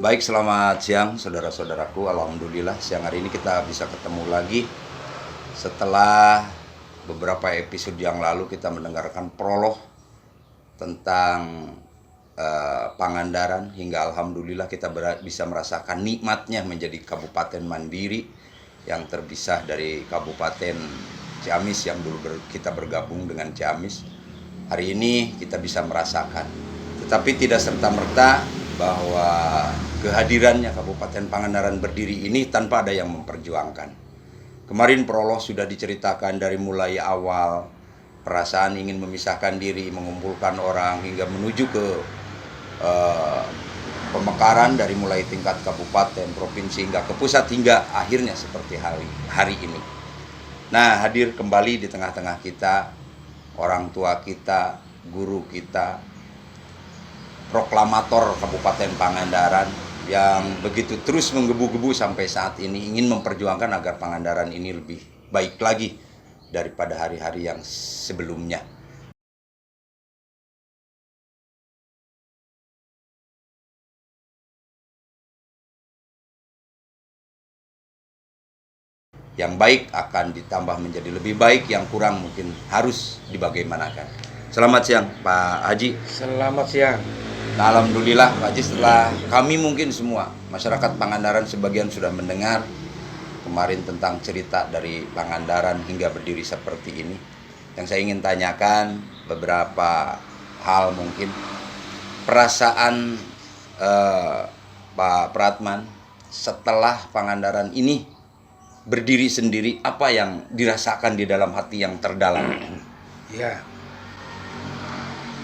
Baik, selamat siang saudara-saudaraku. Alhamdulillah siang hari ini kita bisa ketemu lagi setelah beberapa episode yang lalu kita mendengarkan prolog tentang Pangandaran, hingga alhamdulillah kita bisa merasakan nikmatnya menjadi kabupaten mandiri yang terpisah dari Kabupaten Ciamis yang dulu kita bergabung dengan Ciamis. Hari ini kita bisa merasakan, tetapi tidak serta-merta bahwa kehadirannya Kabupaten Pangandaran berdiri ini tanpa ada yang memperjuangkan. Kemarin prolog sudah diceritakan dari mulai awal perasaan ingin memisahkan diri, mengumpulkan orang hingga menuju ke pemekaran dari mulai tingkat kabupaten, provinsi hingga ke pusat, hingga akhirnya seperti hari ini. Nah, hadir kembali di tengah-tengah kita orang tua kita, guru kita, proklamator Kabupaten Pangandaran yang begitu terus menggebu-gebu sampai saat ini ingin memperjuangkan agar Pangandaran ini lebih baik lagi daripada hari-hari yang sebelumnya. Yang baik akan ditambah menjadi lebih baik, yang kurang mungkin harus dibagaimanakan. Selamat siang Pak Haji. Selamat siang. Nah, alhamdulillah Pak Haji, setelah kami mungkin semua masyarakat Pangandaran sebagian sudah mendengar kemarin tentang cerita dari Pangandaran hingga berdiri seperti ini, yang saya ingin tanyakan beberapa hal, mungkin perasaan Pak Pratman setelah Pangandaran ini berdiri sendiri, apa yang dirasakan di dalam hati yang terdalam? Ya,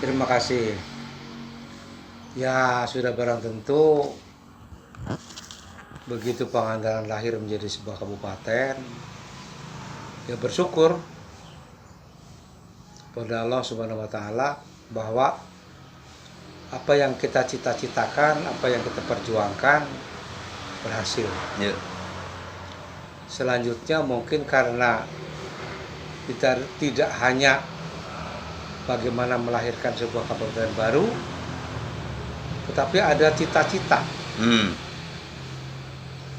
terima kasih. Ya, sudah barang tentu begitu Pangandaran lahir menjadi sebuah kabupaten, ya bersyukur pada Allah Subhanahu wa taala bahwa apa yang kita cita-citakan, apa yang kita perjuangkan berhasil. Ya. Selanjutnya mungkin karena kita tidak hanya bagaimana melahirkan sebuah kabupaten baru, tetapi ada cita-cita.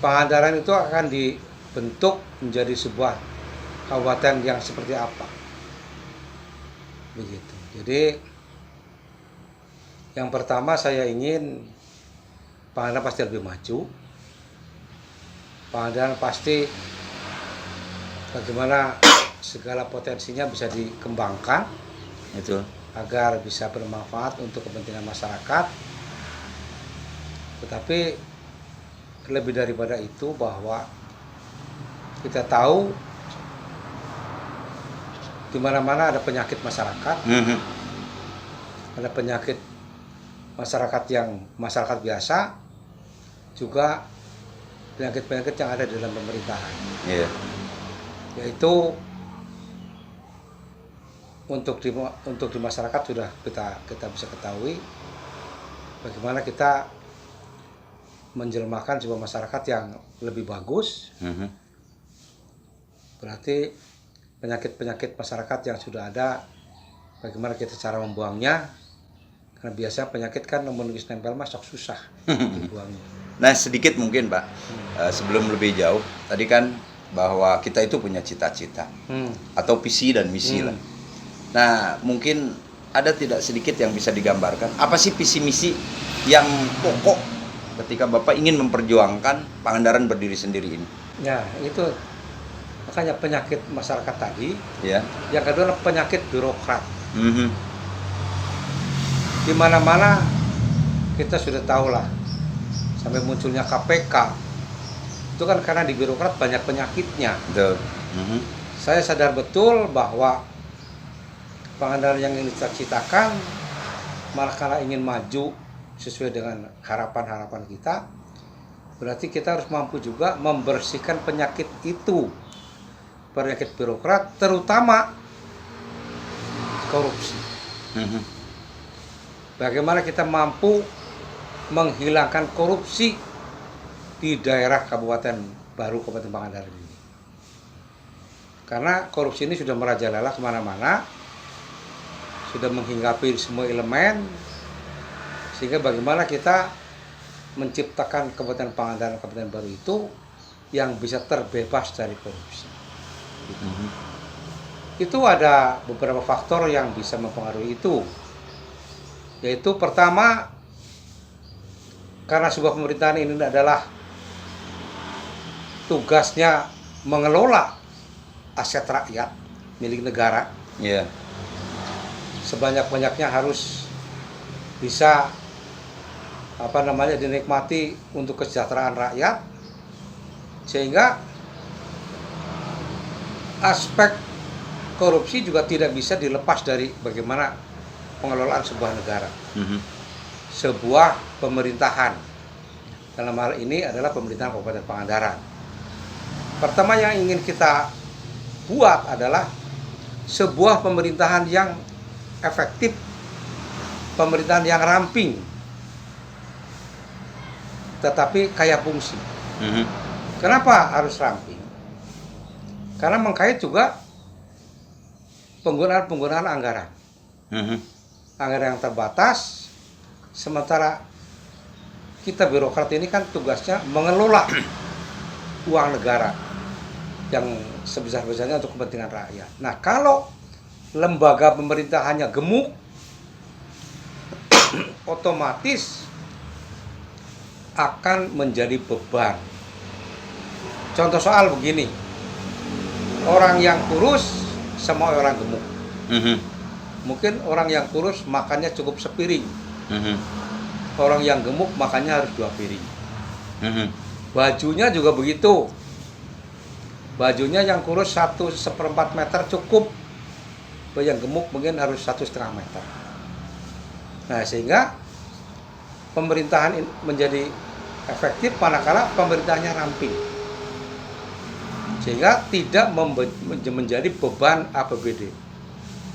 Pangandaran itu akan dibentuk menjadi sebuah kabupaten yang seperti apa. Begitu. Jadi yang pertama saya ingin Pangandaran pasti lebih maju. Pangandaran pasti bagaimana segala potensinya bisa dikembangkan Itu agar bisa bermanfaat untuk kepentingan masyarakat. Tetapi lebih daripada itu, bahwa kita tahu di mana-mana ada penyakit masyarakat, ada penyakit masyarakat yang masyarakat biasa, juga penyakit-penyakit yang ada di dalam pemerintahan. yeah. Yaitu untuk di masyarakat sudah kita bisa ketahui bagaimana kita menjelmakan sebuah masyarakat yang lebih bagus. Berarti penyakit-penyakit masyarakat yang sudah ada, bagaimana kita cara membuangnya, karena biasa penyakit kan menunggu nempel masuk susah dibuangnya. Nah, sedikit mungkin Pak, sebelum lebih jauh, tadi kan bahwa kita itu punya cita-cita atau visi dan misi lah. Nah, mungkin ada tidak sedikit yang bisa digambarkan, apa sih visi misi yang pokok ketika Bapak ingin memperjuangkan Pangandaran berdiri sendiri ini? Ya, itu makanya penyakit masyarakat tadi. Ya. Yang kedua adalah penyakit birokrat. Di mana-mana kita sudah tahu lah, sampai munculnya KPK itu kan karena di birokrat banyak penyakitnya. Betul. Saya sadar betul bahwa Pangandaran yang ingin cita-citakan, malah kalau ingin maju sesuai dengan harapan-harapan kita, berarti kita harus mampu juga membersihkan penyakit itu, penyakit birokrat, terutama korupsi. Bagaimana kita mampu menghilangkan korupsi di daerah Kabupaten Baru, Kabupaten Pangandaran ini. Karena korupsi ini sudah merajalela kemana-mana, sudah menghinggapi semua elemen, sehingga bagaimana kita menciptakan Kabupaten Pangandaran Kabupaten baru itu yang bisa terbebas dari korupsi. Itu ada beberapa faktor yang bisa mempengaruhi itu. Yaitu pertama, karena sebuah pemerintahan ini adalah tugasnya mengelola aset rakyat milik negara. Iya. Sebanyak-banyaknya harus bisa dinikmati untuk kesejahteraan rakyat, sehingga aspek korupsi juga tidak bisa dilepas dari bagaimana pengelolaan sebuah negara, sebuah pemerintahan. Dalam hal ini adalah pemerintahan Kabupaten Pangandaran. Pertama yang ingin kita buat adalah sebuah pemerintahan yang efektif, pemerintahan yang ramping, tetapi kaya fungsi. Kenapa harus ramping? Karena mengkait juga penggunaan anggaran. Anggaran yang terbatas, sementara kita birokrat ini kan tugasnya mengelola uang negara yang sebesar-besarnya untuk kepentingan rakyat. Nah, kalau lembaga pemerintahannya gemuk, otomatis akan menjadi beban. Contoh soal begini, orang yang kurus sama orang gemuk. Mungkin orang yang kurus makannya cukup sepiring, orang yang gemuk makannya harus 2 piring. Bajunya juga begitu, bajunya yang kurus 1/4 meter cukup, yang gemuk mungkin harus 1,5 meter. Nah, sehingga pemerintahan menjadi efektif manakala pemerintahnya ramping, sehingga tidak menjadi beban APBD.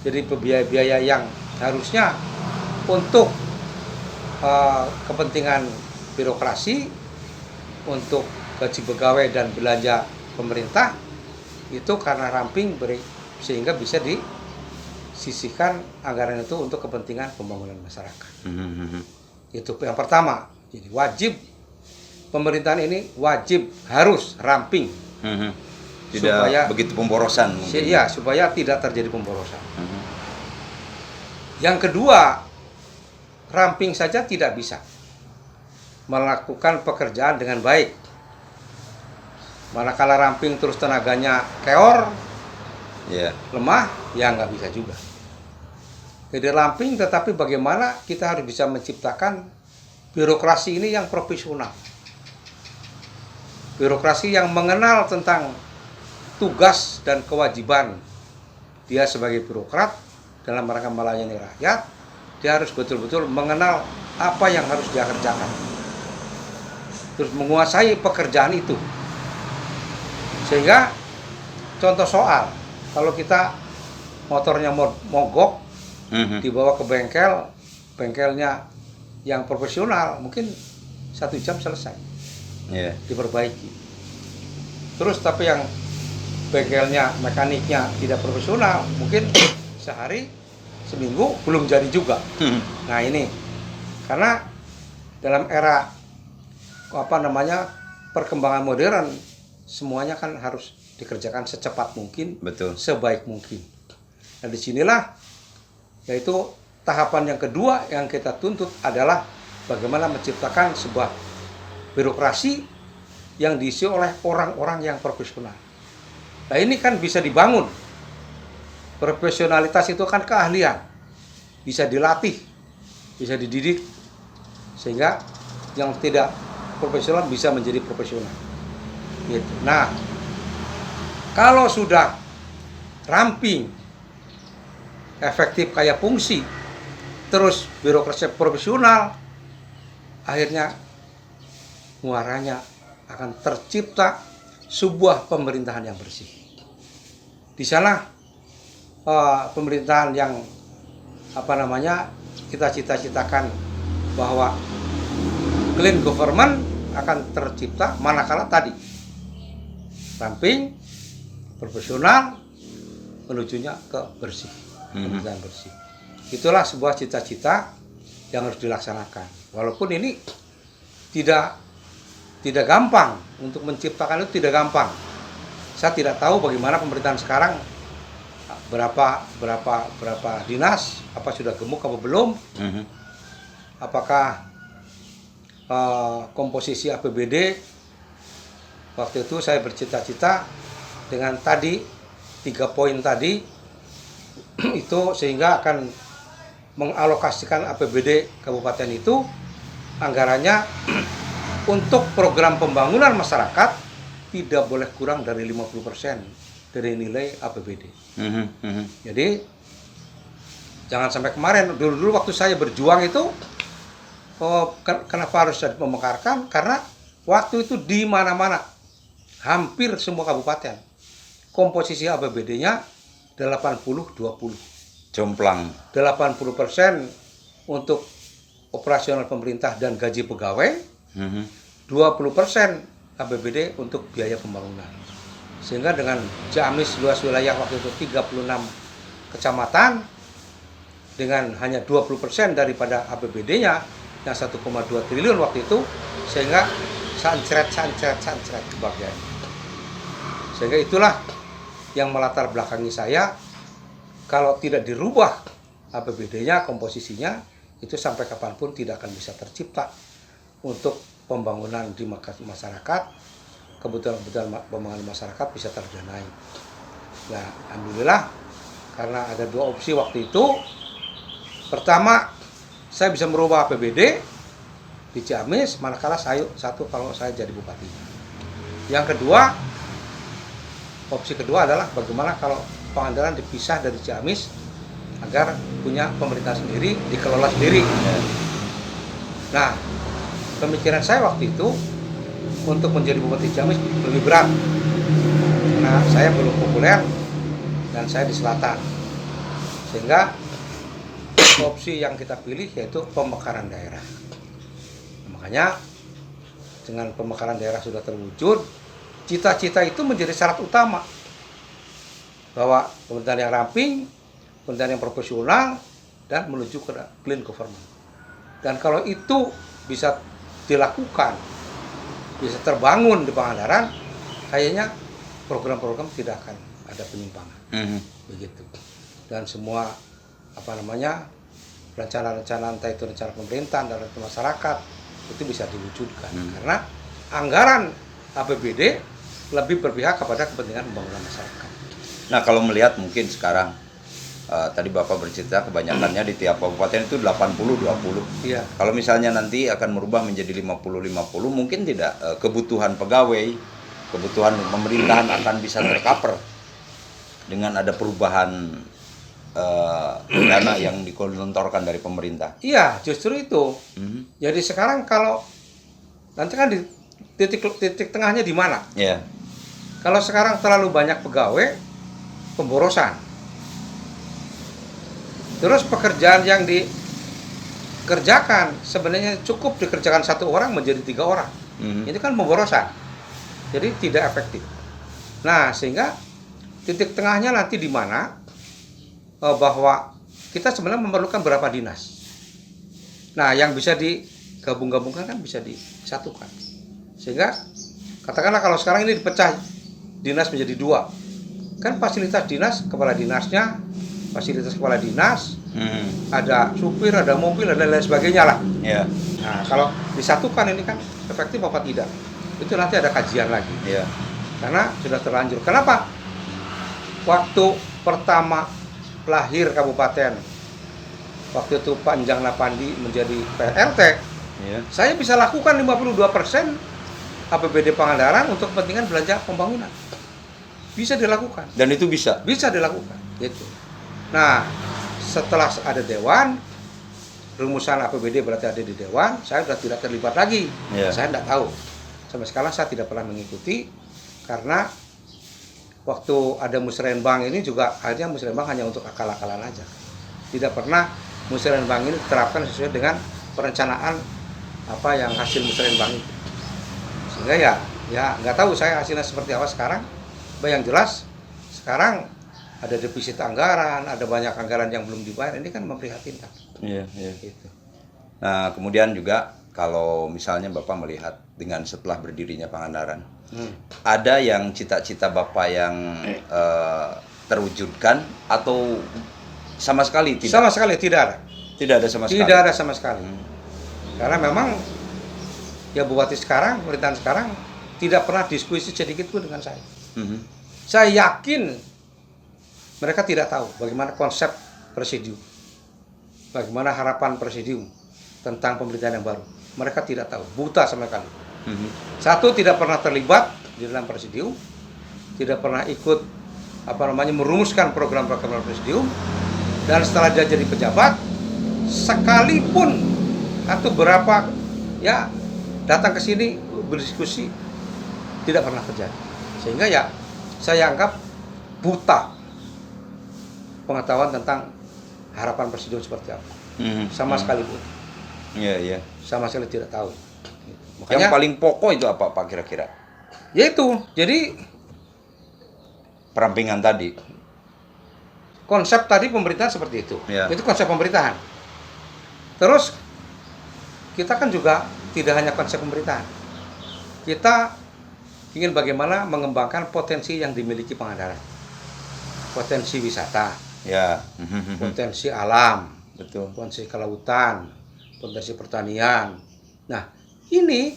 Jadi biaya-biaya yang harusnya untuk kepentingan birokrasi, untuk gaji pegawai dan belanja pemerintah, itu karena ramping sehingga bisa disisihkan anggaran itu untuk kepentingan pembangunan masyarakat. Itu yang pertama. Jadi wajib, pemerintahan ini wajib harus ramping. Tidak supaya begitu pemborosan mungkin. Iya, supaya tidak terjadi pemborosan. Yang kedua, ramping saja tidak bisa melakukan pekerjaan dengan baik. Manakala ramping terus tenaganya keor, lemah, ya nggak bisa juga. Jadi ramping, tetapi bagaimana kita harus bisa menciptakan birokrasi ini yang profesional. Birokrasi yang mengenal tentang tugas dan kewajiban dia sebagai birokrat dalam rangka melayani rakyat. Dia harus betul-betul mengenal apa yang harus dia kerjakan, terus menguasai pekerjaan itu. Sehingga contoh soal, kalau kita motornya mogok, dibawa ke bengkel, bengkelnya yang profesional mungkin 1 jam selesai, diperbaiki. Terus tapi yang bengkelnya, mekaniknya tidak profesional, mungkin sehari, seminggu belum jadi juga. Nah, ini karena dalam era perkembangan modern, semuanya kan harus dikerjakan secepat mungkin, sebaik mungkin. Nah, disinilah yaitu tahapan yang kedua yang kita tuntut adalah bagaimana menciptakan sebuah birokrasi yang diisi oleh orang-orang yang profesional. Nah, ini kan bisa dibangun. Profesionalitas itu kan keahlian, bisa dilatih, bisa dididik, sehingga yang tidak profesional bisa menjadi profesional. Gitu. Nah, kalau sudah ramping, efektif kaya fungsi, terus birokrasi profesional, akhirnya muaranya akan tercipta sebuah pemerintahan yang bersih. Di sana pemerintahan yang kita cita-citakan bahwa clean government akan tercipta manakala tadi ramping, profesional, menujunya ke bersih, pemerintahan bersih. Itulah sebuah cita-cita yang harus dilaksanakan. Walaupun ini tidak gampang untuk menciptakan itu, tidak gampang. Saya tidak tahu bagaimana pemerintahan sekarang, berapa dinas, apa sudah gemuk apa belum, apakah komposisi APBD. Waktu itu saya bercita-cita dengan tadi 3 poin tadi itu, sehingga akan mengalokasikan APBD kabupaten itu anggarannya untuk program pembangunan masyarakat tidak boleh kurang dari 50% dari nilai APBD. Jadi jangan sampai kemarin, dulu waktu saya berjuang itu, kenapa harus memekarkan? Karena waktu itu di mana-mana, hampir semua kabupaten, komposisi APBD-nya 80-20. Jomplang. 80% untuk operasional pemerintah dan gaji pegawai, 20% APBD untuk biaya pembangunan. Sehingga dengan Ciamis luas wilayah waktu itu 36 kecamatan, dengan hanya 20% daripada APBD-nya yang 1,2 triliun waktu itu, sehingga sancret kebagian. Sehingga itulah yang melatar belakangi saya, kalau tidak dirubah APBD-nya, komposisinya, itu sampai kapanpun tidak akan bisa tercipta untuk pembangunan di masyarakat, kebutuhan pembangunan masyarakat bisa terdanai. Nah, alhamdulillah, karena ada 2 opsi waktu itu. Pertama, saya bisa merubah APBD di Ciamis, manakala satu kalau saya jadi bupati. Yang kedua, opsi kedua adalah bagaimana kalau Pangandaran dipisah dari Ciamis agar punya pemerintah sendiri, dikelola sendiri. Nah, pemikiran saya waktu itu untuk menjadi bupati Ciamis lebih berat. Nah, saya belum populer dan saya di selatan. Sehingga opsi yang kita pilih yaitu pemekaran daerah. Makanya dengan pemekaran daerah sudah terwujud, cita-cita itu menjadi syarat utama bahwa pemerintahan yang ramping, pemerintahan yang profesional, dan menuju ke clean government. Dan kalau itu bisa dilakukan, bisa terbangun di Pangandaran, kayaknya program-program tidak akan ada penyimpangan. Begitu. Dan semua rencana-rencana, entah itu rencana pemerintahan dan rencana masyarakat, itu bisa diwujudkan. Karena anggaran APBD lebih berpihak kepada kepentingan pembangunan masyarakat. Nah, kalau melihat mungkin sekarang tadi Bapak bercerita kebanyakannya di tiap kabupaten itu 80-20. Iya. Kalau misalnya nanti akan merubah menjadi 50-50, mungkin tidak kebutuhan pegawai, kebutuhan pemerintahan akan bisa tercover dengan ada perubahan dana yang digelontorkan dari pemerintah. Iya, justru itu. Jadi sekarang kalau nanti kan di titik tengahnya di mana? Iya. Kalau sekarang terlalu banyak pegawai, pemborosan. Terus pekerjaan yang dikerjakan sebenarnya cukup dikerjakan 1 orang menjadi 3 orang. Itu kan pemborosan. Jadi tidak efektif. Nah, sehingga titik tengahnya nanti di mana? Bahwa kita sebenarnya memerlukan berapa dinas. Nah, yang bisa digabung-gabungkan kan bisa disatukan. Sehingga katakanlah kalau sekarang ini dipecah dinas menjadi 2. Kan fasilitas dinas, kepala dinasnya, fasilitas kepala dinas, ada supir, ada mobil, ada lain sebagainya lah. Yeah. Nah, kalau disatukan ini kan efektif apa tidak? Itu nanti ada kajian lagi. Yeah. Karena sudah terlanjur. Kenapa? Waktu pertama lahir kabupaten, waktu itu Pak Enjang Napandi menjadi PRT, saya bisa lakukan 52% APBD Pangandaran untuk kepentingan belanja pembangunan. Bisa dilakukan. Dan itu bisa? Bisa dilakukan. Gitu. Nah, setelah ada dewan, rumusan APBD berarti ada di dewan, saya sudah tidak terlibat lagi. Saya tidak tahu. Sampai sekarang saya tidak pernah mengikuti, karena waktu ada musrenbang ini juga akhirnya musrenbang hanya untuk akal-akalan aja. Tidak pernah musrenbang ini diterapkan sesuai dengan perencanaan apa yang hasil musrenbang itu. Sehingga ya nggak tahu saya hasilnya seperti apa sekarang. Yang jelas sekarang ada defisit anggaran, ada banyak anggaran yang belum dibayar. Ini kan memprihatinkan. Iya. Gitu. Nah, kemudian juga kalau misalnya Bapak melihat dengan setelah berdirinya Pangandaran, ada yang cita-cita Bapak yang terwujudkan atau sama sekali tidak? Sama sekali tidak ada. Tidak ada sama sekali. Tidak ada sama sekali. Karena memang ya bupati sekarang, pemerintahan sekarang tidak pernah diskusi sedikit pun dengan saya. Saya yakin mereka tidak tahu bagaimana konsep presidium, bagaimana harapan presidium tentang pemerintahan yang baru. Mereka tidak tahu, buta sama sekali. Satu, tidak pernah terlibat di dalam presidium, tidak pernah ikut merumuskan program-program presidium, dan setelah dia jadi pejabat, sekalipun atau berapa ya datang ke sini berdiskusi tidak pernah terjadi. Sehingga ya saya anggap buta pengetahuan tentang harapan presidium seperti apa. Sama sekali buta. Iya. Sama sekali tidak tahu. Makanya, yang paling pokok itu apa Pak kira-kira? Yaitu, jadi perampingan tadi. Konsep tadi pemerintahan seperti itu. Ya. Itu konsep pemerintahan. Terus kita kan juga tidak hanya konsep pemerintahan. Kita ingin bagaimana mengembangkan potensi yang dimiliki Pangandaran. Potensi wisata. Ya. Potensi alam. Betul. Potensi kelautan, potensi pertanian. Nah, ini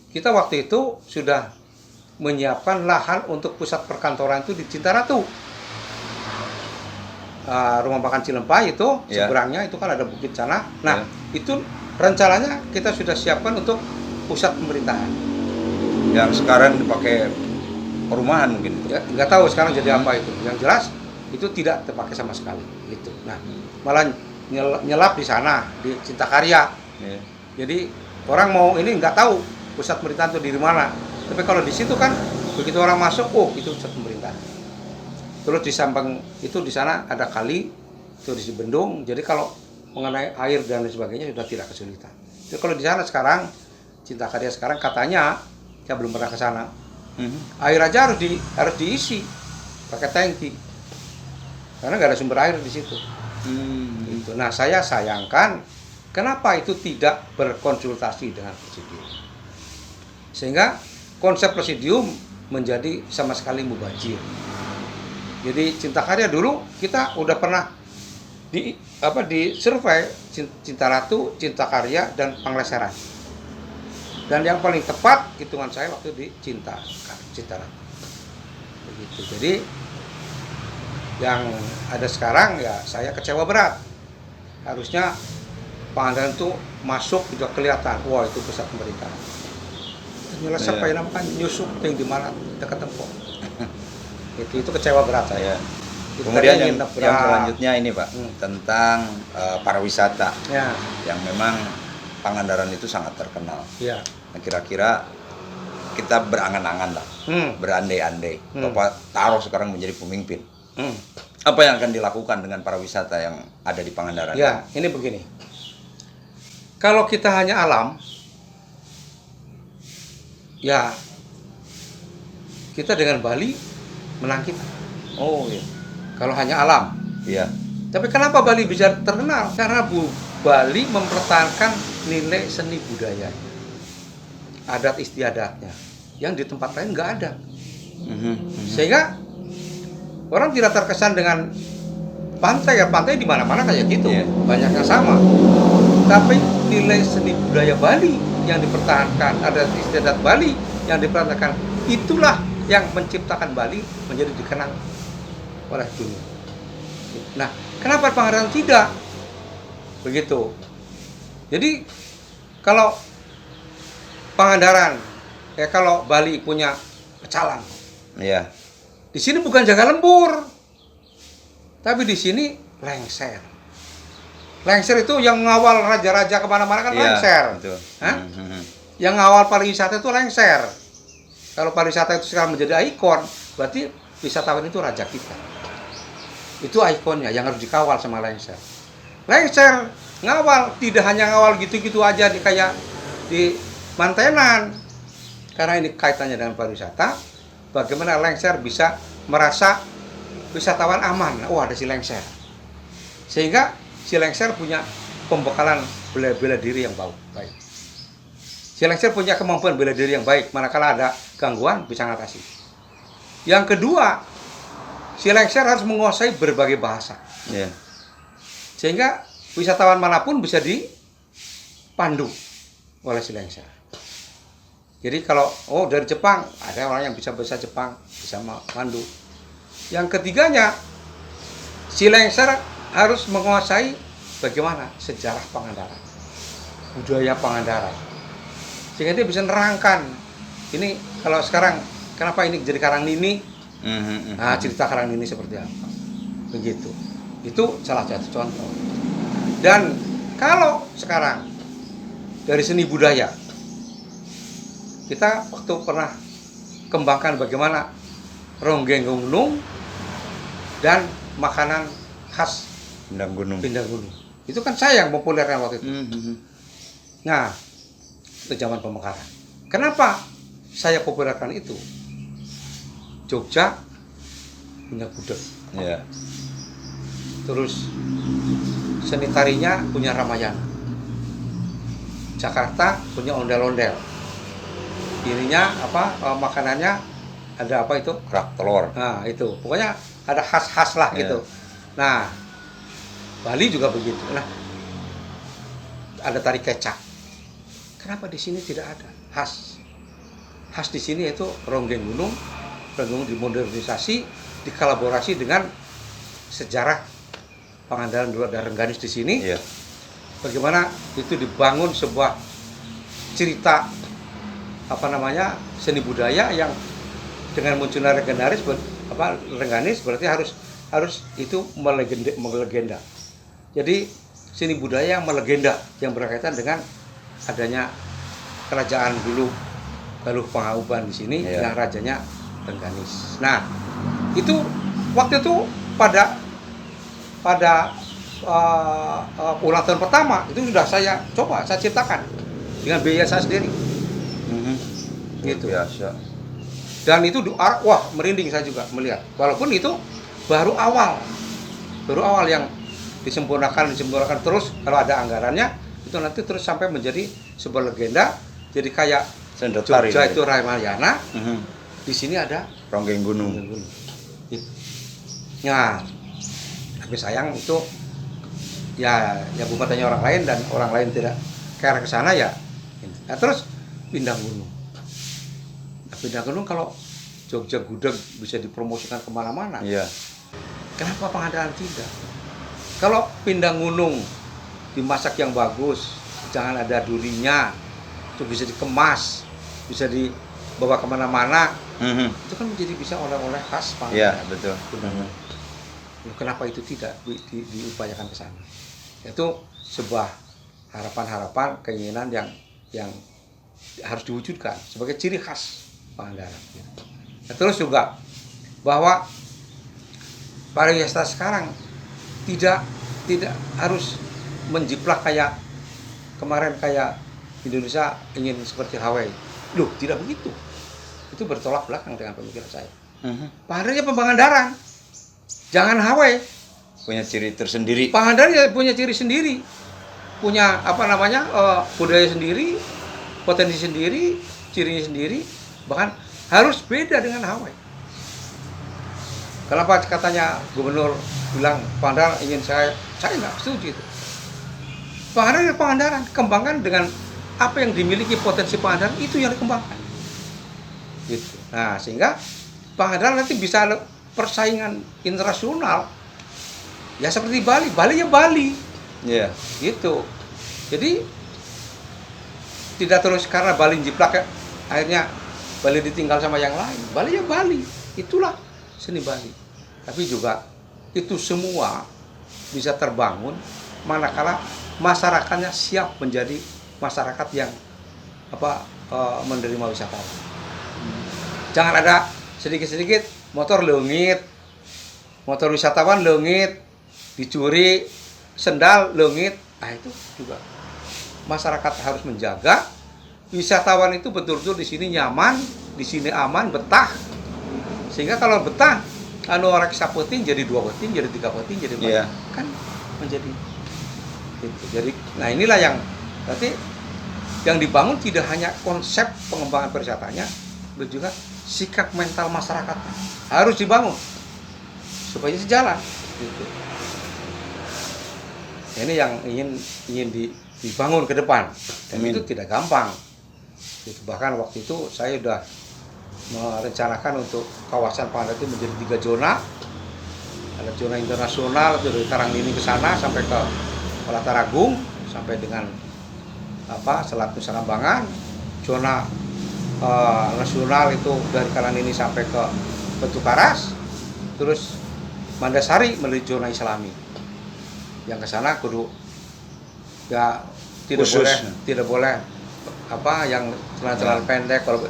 kita waktu itu sudah menyiapkan lahan untuk pusat perkantoran itu di Cintaratu. Rumah makan Cilempai itu seberangnya itu kan ada bukit sana. Nah, itu rencananya kita sudah siapkan untuk pusat pemerintahan. Yang sekarang dipakai perumahan mungkin. Ya, nggak tahu sekarang jadi apa itu. Yang jelas itu tidak terpakai sama sekali. Gitu. Nah, malah nyelap di sana di Cintakarya. Jadi orang mau ini nggak tahu pusat pemerintahan itu di mana. Tapi kalau di situ kan begitu orang masuk, oh itu pusat pemerintahan. Terus di samping itu di sana ada kali, itu di bendung. Jadi kalau mengenai air dan lain sebagainya sudah tidak kesulitan. Jadi kalau di sana sekarang Cintakarya sekarang katanya, saya belum pernah ke sana. Air aja harus diisi pakai tangki. Karena nggak ada sumber air di situ. Gitu. Nah, saya sayangkan kenapa itu tidak berkonsultasi dengan presidium. Sehingga konsep presidium menjadi sama sekali mubazir. Jadi Cintakarya dulu kita udah pernah di survei Cintaratu, Cintakarya dan Pangleseran. Dan yang paling tepat hitungan saya waktu di Cintaratu. Begitu. Jadi yang ada sekarang ya saya kecewa berat. Harusnya Pangandaran itu masuk sudah kelihatan, wah itu pusat pemerintahan. Ternyata siapa yang namanya nyusup yang di mana dekat Tempok. itu kecewa berat saya. Kemudian yang selanjutnya ini Pak, tentang pariwisata. Ya. Yang memang Pangandaran itu sangat terkenal. Ya. Nah, kira-kira kita berangan-angan lah, berandai-andai. Bapak taruh sekarang menjadi pemimpin. Apa yang akan dilakukan dengan pariwisata yang ada di Pangandaran? Ya, ini begini. Kalau kita hanya alam, ya kita dengan Bali menang kita. Oh iya. Kalau hanya alam. Iya. Tapi kenapa Bali bisa terkenal? Karena Bali mempertahankan nilai seni budaya, adat istiadatnya, yang di tempat lain nggak ada. Sehingga orang tidak terkesan dengan pantai, ya pantai di mana-mana kayak gitu, banyak yang sama. Tapi nilai seni budaya Bali yang dipertahankan, adat istiadat Bali yang dipertahankan, itulah yang menciptakan Bali menjadi dikenang oleh dunia. Nah, kenapa Pangandaran tidak? Begitu. Jadi kalau Pangandaran, kalau Bali punya pecalang, di sini bukan jaga lembur, tapi di sini lengser. Lengser itu yang ngawal raja-raja kemana-mana kan lengser. Yang ngawal pariwisata itu lengser. Kalau pariwisata itu sekarang menjadi ikon, berarti wisatawan itu raja kita. Itu ikonnya yang harus dikawal sama lengser. Lengser ngawal, tidak hanya ngawal gitu-gitu aja kayak di Mantenan. Karena ini kaitannya dengan pariwisata, bagaimana lengser bisa merasa wisatawan aman. Oh, ada si lengser. Sehingga si lengser punya pembekalan bela diri yang baik. Si lengser punya kemampuan bela diri yang baik, manakala ada gangguan bisa ngatasi. Yang kedua, si lengser harus menguasai berbagai bahasa. Iya. Sehingga wisatawan manapun bisa dipandu oleh si lengser. Jadi kalau dari Jepang, ada orang yang bisa bahasa Jepang, bisa mandu. Yang ketiganya, si lengser harus menguasai bagaimana sejarah Pangandaran, budaya Pangandaran. Sehingga dia bisa nerangkan, ini kalau sekarang kenapa ini jadi Karangnini, nah cerita Karangnini seperti apa, begitu. Itu salah satu contoh. Dan kalau sekarang dari seni budaya, kita waktu pernah kembangkan bagaimana ronggeng gunung dan makanan khas Pindang Gunung. Itu kan saya yang populerkan waktu itu. Nah, itu zaman pemekaran. Kenapa saya populerkan itu? Jogja punya gudeg. Iya. Terus seni tarinya punya Ramayana. Jakarta punya ondel-ondel. Ininya makanannya ada apa itu? Kerak telur. Nah, itu. Pokoknya ada khas-khas lah gitu. Nah, Bali juga begitu. Nah, ada tari kecak. Kenapa di sini tidak ada khas? Khas di sini itu ronggeng gunung dimodernisasi, dikolaborasi dengan sejarah Pangandaran dulu ada Rengganis di sini. Iya. Bagaimana itu dibangun sebuah cerita seni budaya yang dengan munculnya Rengganis berarti harus itu melegenda. Jadi seni budaya yang melegenda yang berkaitan dengan adanya kerajaan dulu Galuh Pangauban di sini yang rajanya Rengganis. Nah, itu waktu itu pada ulang tahun pertama itu sudah saya ciptakan dengan biaya saya sendiri. Gitu. Biasa. Dan itu merinding saya juga melihat. Walaupun itu baru awal yang disempurnakan terus kalau ada anggarannya itu nanti terus sampai menjadi sebuah legenda. Jadi kayak Jogja itu Ramayana, di sini ada ronggeng gunung. Nah, tapi sayang itu ya bupatannya orang lain dan orang lain tidak ke arah ke sana ya. Nah, terus Pindang Gunung. Nah, Pindang Gunung kalau Jogja gudeg bisa dipromosikan kemana-mana. Iya. Kenapa Pangandaran tidak? Kalau Pindang Gunung dimasak yang bagus, jangan ada durinya, itu bisa dikemas, bisa dibawa kemana-mana, itu kan menjadi bisa oleh-oleh khas Pangandaran. Iya, betul. Kenapa itu tidak diupayakan ke sana? Itu sebuah harapan-harapan, keinginan yang harus diwujudkan sebagai ciri khas Pangandaran. Nah, terus juga bahwa pariwisata sekarang tidak harus menjiplak kayak kemarin kayak Indonesia ingin seperti Hawaii. Loh, tidak begitu. Itu bertolak belakang dengan pemikiran saya. Pangandaran, jangan Hawaii. Punya ciri tersendiri. Pangandaran ya punya ciri sendiri, punya budaya sendiri, potensi sendiri, cirinya sendiri, bahkan harus beda dengan Hawaii. Kenapa katanya gubernur bilang Pangandaran ingin saya nggak setuju itu. Pangandaran kembangkan dengan apa yang dimiliki potensi Pangandaran itu yang dikembangkan. Gitu. Nah, sehingga Pangandaran nanti bisa persaingan internasional. Ya seperti Bali ya Bali. Iya. Gitu. Jadi tidak terus karena Bali jiplak akhirnya Bali ditinggal sama yang lain. Bali ya Bali. Itulah seni Bali. Tapi juga itu semua bisa terbangun manakala masyarakatnya siap menjadi masyarakat yang menerima wisatawan. Jangan ada sedikit-sedikit motor leungit, motor wisatawan leungit, dicuri, sendal leungit. Nah, itu juga masyarakat harus menjaga wisatawan itu betul-betul di sini nyaman, di sini aman, betah. Sehingga kalau betah, orang sapeting jadi 2 peting, jadi 3 peting, jadi 4. Kan menjadi gitu. Jadi, nah inilah yang nanti yang dibangun tidak hanya konsep pengembangan pariwisatanya, tapi juga sikap mental masyarakat harus dibangun supaya sejalan. Gitu. Ini yang ingin dibangun ke depan, dan itu tidak gampang. Gitu. Bahkan waktu itu saya sudah merencanakan untuk kawasan Pangandaran itu menjadi 3 zona. Ada zona internasional dari Karangnini ke sana sampai ke Taragung, sampai dengan Selat Nusa Kambangan. Zona nasional itu dari Karangnini sampai ke Batu Karas, terus Mandasari menuju zona Islami. Yang ke sana kudu ya tidak boleh yang celana pendek. Kalau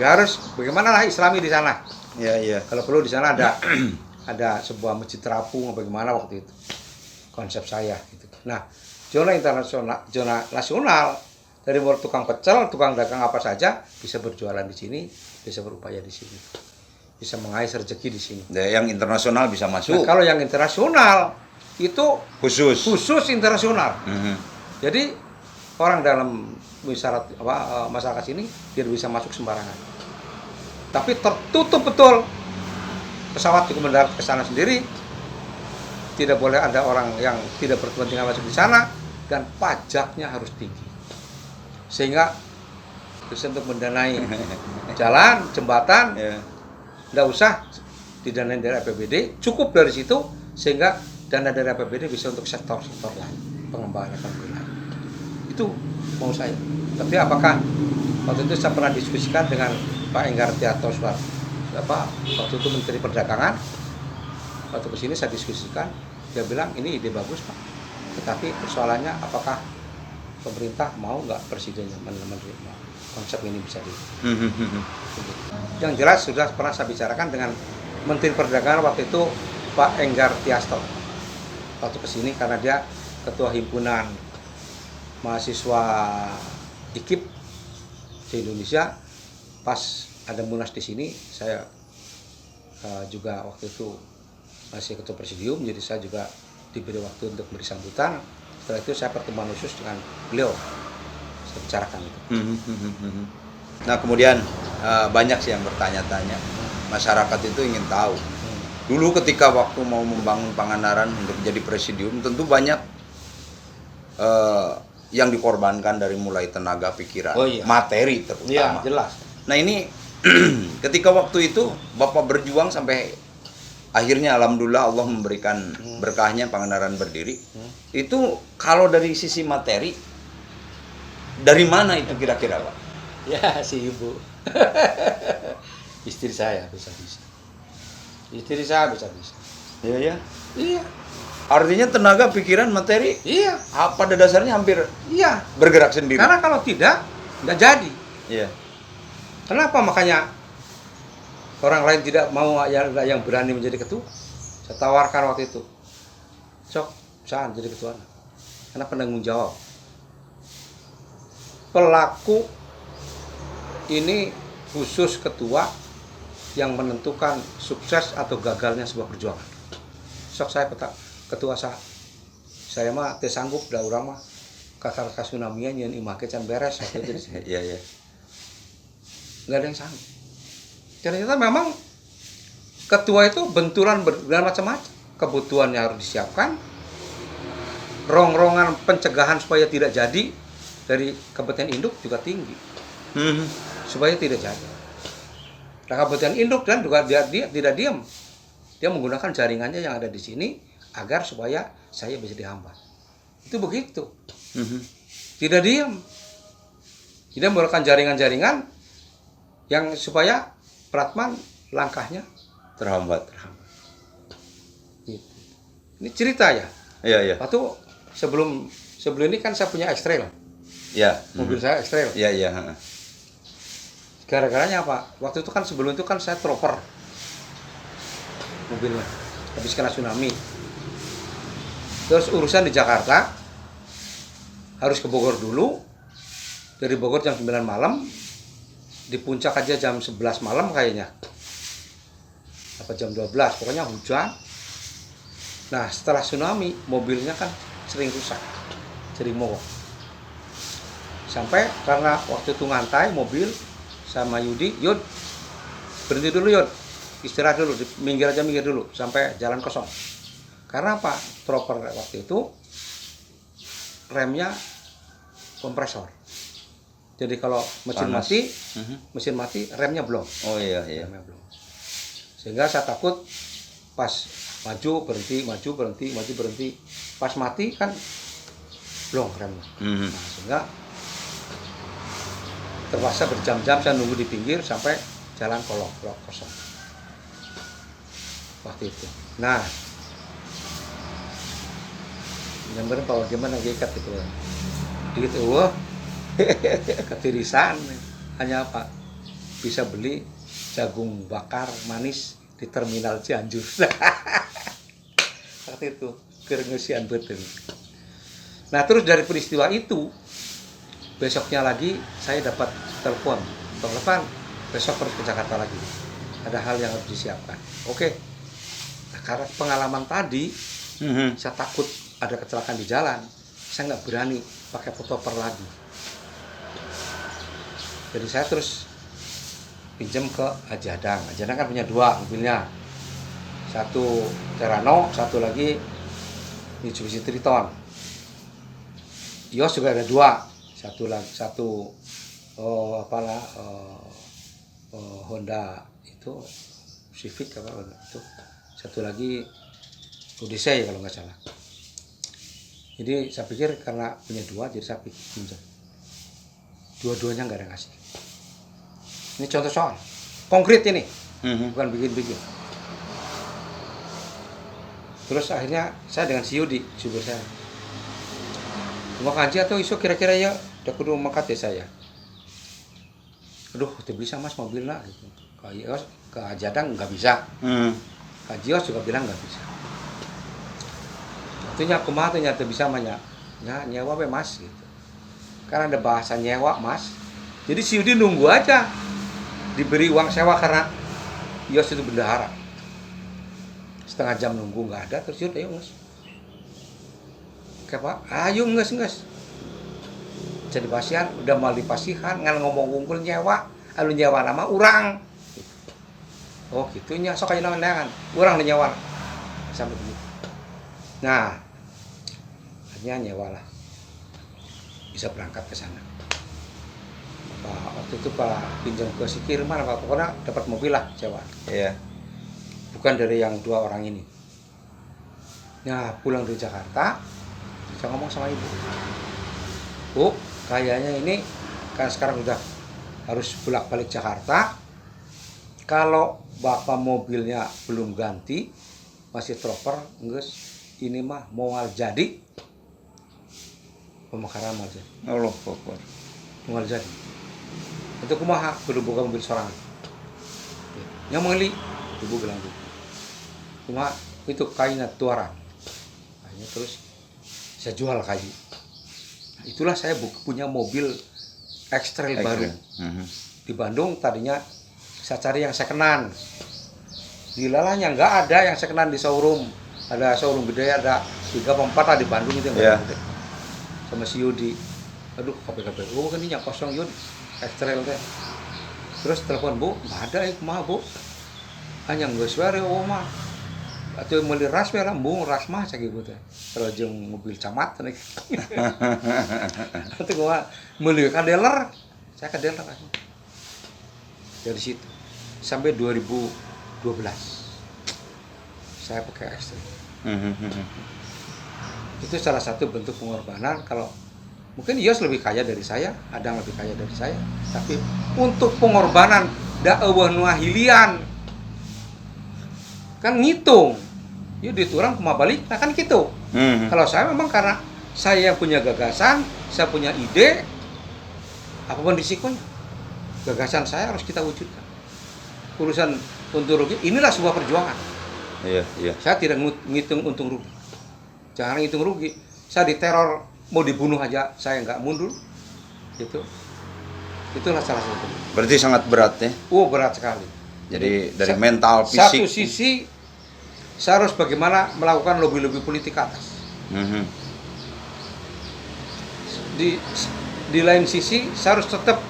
ya harus bagaimana lah Islami di sana. Iya. Kalau perlu di sana ada sebuah masjid terapung bagaimana waktu itu. Konsep saya gitu. Nah, zona internasional, zona nasional dari mulai tukang pecel, tukang dagang apa saja bisa berjualan di sini, bisa berupaya di sini. Bisa mengais rezeki di sini. Yang internasional bisa masuk. Nah, kalau yang internasional itu khusus internasional. Jadi orang dalam masyarakat sini tidak bisa masuk sembarangan. Tapi tertutup betul. Pesawat juga mendarat ke sana sendiri. Tidak boleh ada orang yang tidak berkepentingan masuk di sana, dan pajaknya harus tinggi. Sehingga bisa untuk mendanai jalan, jembatan, tidak usah didanain dari APBD, cukup dari situ, sehingga dana dari APBD bisa untuk sektor-sektor lain, pengembangan ekonomi lain. Itu mau saya. Tapi apakah waktu itu saya pernah diskusikan dengan Pak Enggar Tiarto waktu itu Menteri Perdagangan, waktu kesini saya diskusikan, dia bilang ini ide bagus Pak, tetapi persoalannya apakah pemerintah mau nggak presidennya menerima konsep ini bisa di. Yang jelas sudah pernah saya bicarakan dengan Menteri Perdagangan waktu itu Pak Enggar Tiarto waktu kesini, karena dia ketua himpunan mahasiswa IKIP di Indonesia. Pas ada Munas di sini, saya juga waktu itu masih ketua presidium, jadi saya juga diberi waktu untuk beri sambutan. Setelah itu saya pertemuan khusus dengan beliau, saya bicarakan itu. Nah kemudian banyak sih yang bertanya-tanya, masyarakat itu ingin tahu. Dulu ketika waktu mau membangun Pangandaran untuk jadi presidium, tentu banyak yang dikorbankan dari mulai tenaga, pikiran, materi terutama. Iya, jelas. Nah ini ketika waktu itu Bapak berjuang sampai akhirnya alhamdulillah Allah memberikan berkahnya Pangandaran berdiri. Itu kalau dari sisi materi, dari mana itu kira-kira Pak? Ya si ibu. Istri saya bisa. Istri saya bisa. Iya. Iya. Artinya tenaga, pikiran, materi. Iya. Pada dasarnya hampir bergerak sendiri. Karena kalau tidak, nggak jadi. Iya. Kenapa makanya orang lain tidak mau yang berani menjadi ketua? Saya tawarkan waktu itu. Sok, saya jadi ketua. Karena penanggung jawab. Pelaku ini khusus ketua yang menentukan sukses atau gagalnya sebuah perjuangan. Sok saya ketua saya mah teh sanggup da urang mah kakar kasunamian nyeun imake can beres waktu itu. Iya. Nggak ada yang sanggup. Ternyata memang ketua itu benturan macam-macam. Kebutuhannya harus disiapkan. Rongrongan pencegahan supaya tidak jadi dari Kabupaten Induk juga tinggi. Supaya tidak jadi. Nah, Kabupaten Induk dan juga dia tidak diam. Dia menggunakan jaringannya yang ada di sini agar supaya saya bisa dihambat. Itu begitu. Tidak diam. Tidak menggunakan jaringan-jaringan yang supaya Pratman langkahnya terhambat. Gitu. Ini cerita ya. Iya. Waktu sebelum ini kan saya punya X-Trail. Iya. Mobil saya X-Trail. Iya. Gara-garanya apa? Waktu itu kan sebelum itu kan saya troper mobilnya. Habis kena tsunami. Terus urusan di Jakarta harus ke Bogor dulu. Dari Bogor jam 9 malam. Di puncak aja jam 11 malam kayaknya. Apa jam 12, pokoknya hujan. Nah, setelah tsunami, mobilnya kan sering rusak. Sering mogok. Sampai karena waktu itu ngantai mobil sama Yudi, Yud berhenti dulu Yud, istirahat dulu, minggir dulu sampai jalan kosong. Karena apa? Proper waktu itu remnya kompresor. Jadi kalau mesin Panas. mati, remnya belum. Oh iya. Remnya belum. Sehingga saya takut pas maju berhenti, pas mati kan belum remnya. Nah, sehingga terpaksa berjam-jam saya nunggu di pinggir sampai jalan kolong kosong waktu itu. Nah, gambarnya Pak gimana ikat itu dikit ketirisan hanya apa bisa beli jagung bakar manis di terminal Cianjur. Waktu itu kerengesian betul. Nah, terus dari peristiwa itu besoknya lagi saya dapat telepon, Bang Levan, besok harus ke Jakarta lagi. Ada hal yang harus disiapkan. Oke. Nah, karena pengalaman tadi, saya takut ada kecelakaan di jalan. Saya nggak berani pakai fotoper lagi. Jadi saya terus pinjam ke Haji Adang. Haji Adang kan punya 2 mobilnya. Satu Terano, satu lagi Mitsubishi Triton. Yos juga ada 2. Satu Honda itu Civic apa itu, satu lagi Odyssey kalau nggak salah. Jadi saya pikir karena punya 2 jadi saya pinjam. Dua-duanya nggak ada ngasih. Ini contoh soal konkret ini, bukan bikin-bikin. Terus akhirnya saya dengan si Yudi, supir saya, mau kanji atau isu kira-kira ya udah kudu mangkat ya saya. Aduh, tidak bisa mas mobil lah gitu. Ke Ajadang nggak bisa. Ke Jios juga bilang nggak bisa. Itunya kumaha tuh nyata bisa banyak. Ya nyewa be mas gitu. Karena ada bahasa nyewa mas. Jadi si Yudi nunggu aja diberi uang sewa karena Yos itu bendahara. Setengah jam nunggu nggak ada, terus Yudi ayo mas. Kayak Pak, ayo nges. Jadi pasian udah mau dipasihan ngan ngomong unggul nyewa, alu nyewa nama urang. Oh gitunya, sok aja nangan urang nyewa sampai begitu. Nah, akhirnya nyewa lah, bisa berangkat ke sana. Waktu itu Pak pinjam ke si Kirman, Pak pokoknya dapat mobil lah sewa. Iya. Bukan dari yang 2 orang ini. Nah pulang dari Jakarta, saya ngomong sama ibu, Bu, kayaknya ini kan sekarang udah harus bolak-balik Jakarta. Kalau bapak mobilnya belum ganti, masih proper, nges, ini mah mau jadi pemekaran aja. Allah Akbar. Mau jadi. Itu kumaha kudu boga mobil sorangan. Yang meli, ibu bilang gitu. Cuma itu kainnya tuaran. Kayaknya terus saya jual kayu. Nah, itulah saya punya mobil X-Trail baru. Di Bandung tadinya saya cari yang secondan. Di lalanya nggak ada yang secondan di showroom. Ada showroom gede, ada 3-4 lah di Bandung itu yang gede. Sama si Yudi. Aduh, KP. Oh, kan ini yang kosong Yud. X-Trail teh. Terus telepon, Bu, nggak ada ya, kumaha Bu? Hanya nggak suara, oh mah. Atau meuli ras we lambung ras mah cak ibu teh. Terus jeung mobil camat teh. Atuh gua meuli ka dealer. Saya ke dealer aja. Dari situ sampai 2012 saya pakai X-Trail. Itu salah satu bentuk pengorbanan. Kalau mungkin Yos lebih kaya dari saya, Adang lebih kaya dari saya, tapi untuk pengorbanan da eueuh nu ahilian kan ngitung. Yuk diturang kumaha balik, nah kan gitu. Kalau saya memang karena saya yang punya gagasan, saya punya ide, apapun risikonya, gagasan saya harus kita wujudkan. Urusan untung rugi, inilah sebuah perjuangan. Iya. Saya tidak ngitung untung rugi. Jangan ngitung rugi. Saya diteror, mau dibunuh aja, saya nggak mundur. Gitu. Itulah salah satu. Berarti sangat berat ya. Berat sekali. Jadi dari mental, fisik. Satu sisi saya harus bagaimana melakukan lobby-lobby politik ke atas. di lain sisi saya harus tetap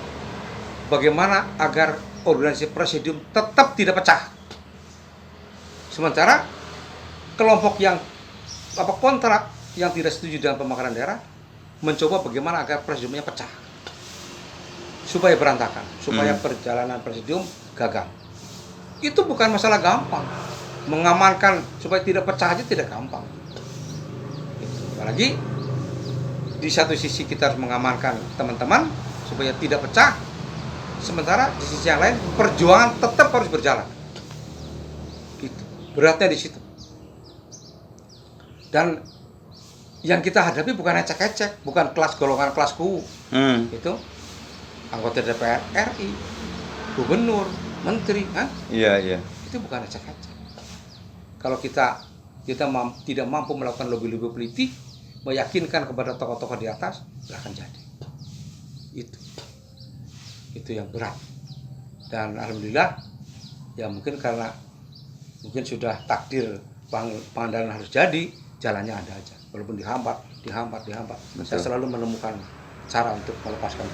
bagaimana agar organisasi presidium tetap tidak pecah. Sementara kelompok yang kontrak yang tidak setuju dengan pemekaran daerah mencoba bagaimana agar presidiumnya pecah supaya berantakan, supaya perjalanan presidium gagal. Itu bukan masalah gampang. Mengamankan supaya tidak pecah aja tidak gampang. Apalagi di satu sisi kita harus mengamankan teman-teman supaya tidak pecah, sementara di sisi yang lain perjuangan tetap harus berjalan. Gitu. Beratnya di situ. Dan yang kita hadapi bukan ecek-ecek, bukan golongan kelas kubu. Itu anggota DPR RI, gubernur, menteri, kan? Iya. Itu bukan ecek-ecek. Kalau kita tidak mampu melakukan lobby-lobby politik, meyakinkan kepada tokoh-tokoh di atas, nggak akan jadi. Itu yang berat. Dan alhamdulillah, ya mungkin karena sudah takdir Pangandaran harus jadi, jalannya ada aja. Walaupun dihambat. Saya selalu menemukan cara untuk melepaskan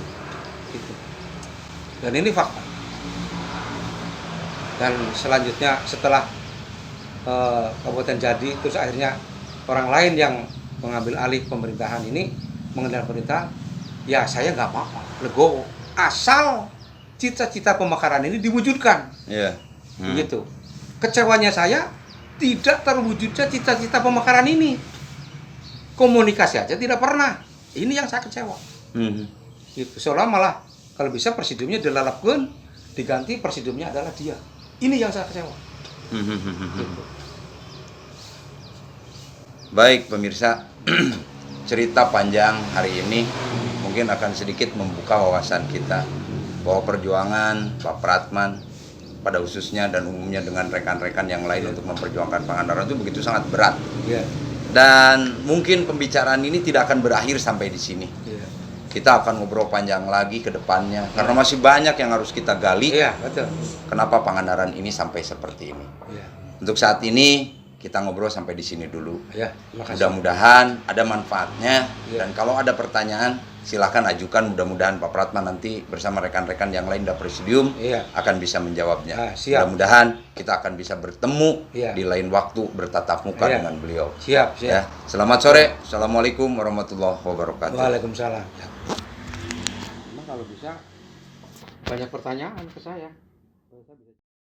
itu. Dan ini fakta. Dan selanjutnya setelah Kabupaten Jadi, terus akhirnya orang lain yang mengambil alih pemerintahan ini, mengendalikan pemerintahan, ya saya nggak apa-apa, legowo, asal cita-cita pemekaran ini diwujudkan. Iya. Begitu. Kecewanya saya tidak terwujudnya cita-cita pemekaran ini. Komunikasi aja tidak pernah. Ini yang saya kecewa. Gitu. Seolah malah kalau bisa presidiumnya dilalapkan, diganti presidiumnya adalah dia. Ini yang saya kecewa. Gitu. Baik pemirsa, cerita panjang hari ini mungkin akan sedikit membuka wawasan kita bahwa perjuangan Pak Pratman pada khususnya dan umumnya dengan rekan-rekan yang lain untuk memperjuangkan Pangandaran itu begitu sangat berat. Dan mungkin pembicaraan ini tidak akan berakhir sampai di sini. Kita akan ngobrol panjang lagi ke depannya karena masih banyak yang harus kita gali. Betul. Kenapa Pangandaran ini sampai seperti ini? Untuk saat ini kita ngobrol sampai di sini dulu. Mudah-mudahan ada manfaatnya dan kalau ada pertanyaan silahkan ajukan. Mudah-mudahan Pak Pratman nanti bersama rekan-rekan yang lain dari presidium akan bisa menjawabnya. Mudah-mudahan kita akan bisa bertemu di lain waktu bertatap muka dengan beliau. Siap. Ya. Selamat sore. Assalamualaikum warahmatullahi wabarakatuh. Waalaikumsalam. Emang kalau bisa banyak pertanyaan ke saya.